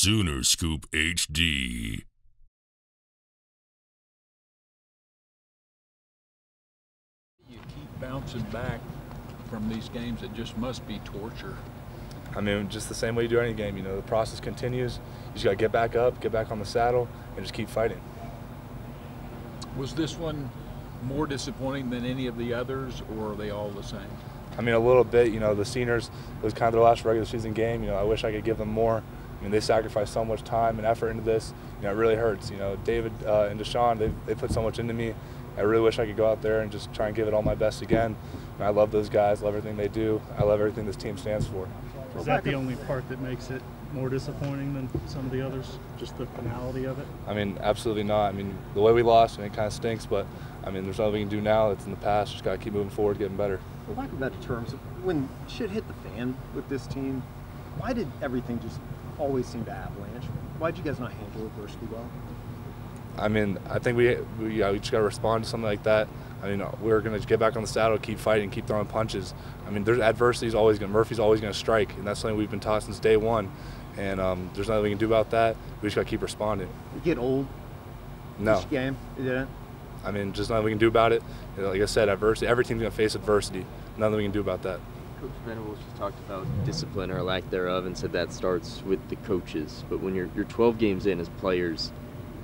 Sooner Scoop HD. You keep bouncing back from these games. It just must be torture. I mean, just the same way you do any game. You know, the process continues. You just got to get back up, get back on the saddle, and just keep fighting. Was this one more disappointing than any of the others, or are they all the same? I mean, a little bit. You know, the seniors, it was kind of their last regular season game. You know, I wish I could give them more. I mean, they sacrificed so much time and effort into this. You know, it really hurts. You know, David and Deshaun, they put so much into me. I really wish I could go out there and just try and give it all my best again. And I love those guys, love everything they do. I love everything this team stands for. Is that the only part that makes it more disappointing than some of the others, just the finality of it? I mean, absolutely not. I mean, the way we lost, it kind of stinks, but I mean, there's nothing we can do now. It's in the past. Just got to keep moving forward, getting better. For lack of better terms, when shit hit the fan with this team, why did everything just always seem to avalanche? Why did you guys not handle adversity well? I mean, I think we just got to respond to something like that. I mean, we're going to get back on the saddle, keep fighting, keep throwing punches. I mean, there's adversity Murphy's always going to strike, and that's something we've been taught since day one. And there's nothing we can do about that. We just got to keep responding. You get old? No. Each game? You didn't? I mean, just nothing we can do about it. You know, like I said, adversity. Every team's going to face adversity. Nothing we can do about that. Coach Venables just talked about discipline or lack thereof and said that starts with the coaches. But when you're 12 games in as players,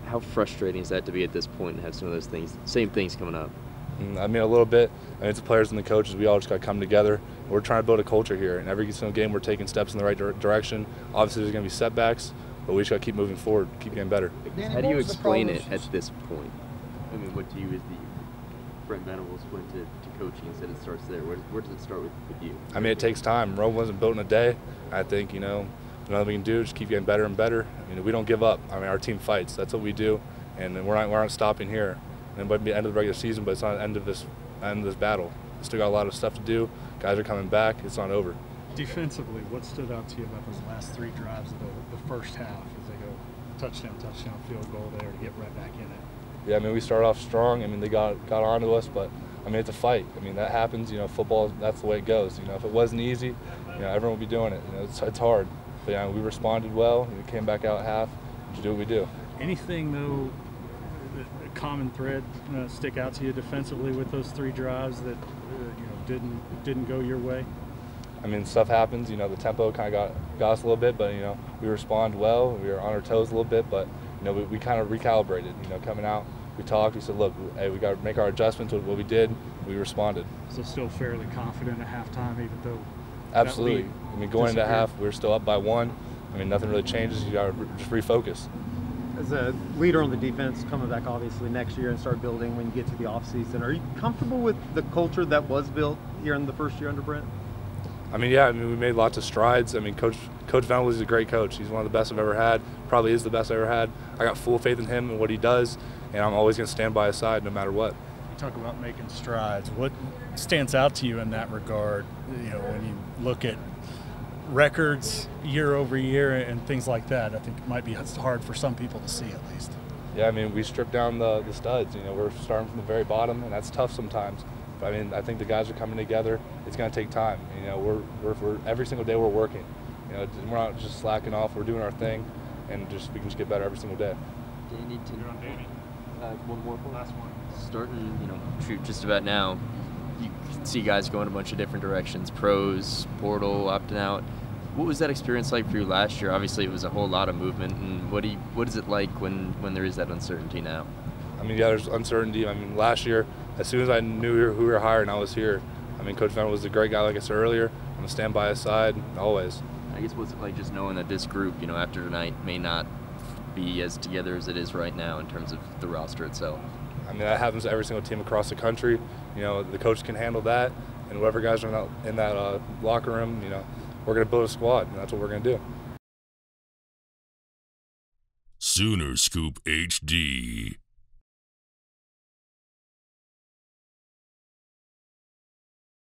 how frustrating is that to be at this point and have some of those things, same things coming up? I mean, a little bit. I mean, it's the players and the coaches. We all just got to come together. We're trying to build a culture here. And every single game, we're taking steps in the right direction. Obviously, there's going to be setbacks, but we just got to keep moving forward, keep getting better. How do you explain it at this point? I mean, what do you, as the Brent Venables, went to coaching and said it starts there? Where does it start with you? I mean, it takes time. Rome wasn't built in a day. I think, you know, nothing we can do, just keep getting better and better. I mean, we don't give up. I mean, our team fights. That's what we do, and we're not stopping here. And it might be the end of the regular season, but it's not the end of this battle. We still got a lot of stuff to do. Guys are coming back. It's not over. Defensively, what stood out to you about those last three drives of the first half as they go touchdown, field goal there to get right back in it? Yeah, I mean, we started off strong. I mean, they got onto us, but I mean, it's a fight. I mean, that happens. You know, football, that's the way it goes. You know, if it wasn't easy, you know, everyone would be doing it. You know, it's hard. But you know, we responded well. We came back out at half to do what we do. Anything though, a common thread stick out to you defensively with those three drives that you know didn't go your way? I mean, stuff happens. You know, the tempo kind of got us a little bit, but you know, we respond well. We were on our toes a little bit, but you know, we kind of recalibrated. You know, coming out, we talked. We said, look, hey, we got to make our adjustments with what we did. We responded. So still fairly confident at halftime, even though. Absolutely. I mean, going into half, we were still up by one. I mean, nothing really changes. You got to just refocus. As a leader on the defense, coming back obviously next year and start building when you get to the offseason, are you comfortable with the culture that was built here in the first year under Brent? I mean, yeah. I mean, we made lots of strides. I mean, Coach Venables is a great coach. He's one of the best I've ever had. Probably is the best I've ever had. I got full faith in him and what he does, and I'm always going to stand by his side no matter what. You talk about making strides. What stands out to you in that regard? You know, when you look at records year over year and things like that, I think it might be hard for some people to see at least. Yeah, I mean, we stripped down the studs. You know, we're starting from the very bottom, and that's tough sometimes. But I mean, I think the guys are coming together. It's going to take time. You know, we're every single day we're working. You know, we're not just slacking off. We're doing our thing, and we can just get better every single day. Danny, You're on Danny. One more. Last one. Starting, you know, shoot, just about now, you can see guys going a bunch of different directions, pros, portal, opting out. What was that experience like for you last year? Obviously, it was a whole lot of movement, and what is it like when there is that uncertainty now? I mean, yeah, there's uncertainty. I mean, last year, as soon as I knew who we were hiring, I was here. I mean, Coach Venables was a great guy, like I said earlier. I'm going to stand by his side, always. I guess what's it like just knowing that this group, you know, after tonight may not be as together as it is right now in terms of the roster itself? I mean, that happens to every single team across the country. You know, the coach can handle that, and whatever guys are in that locker room, you know, we're going to build a squad, and that's what we're going to do. Sooner Scoop HD.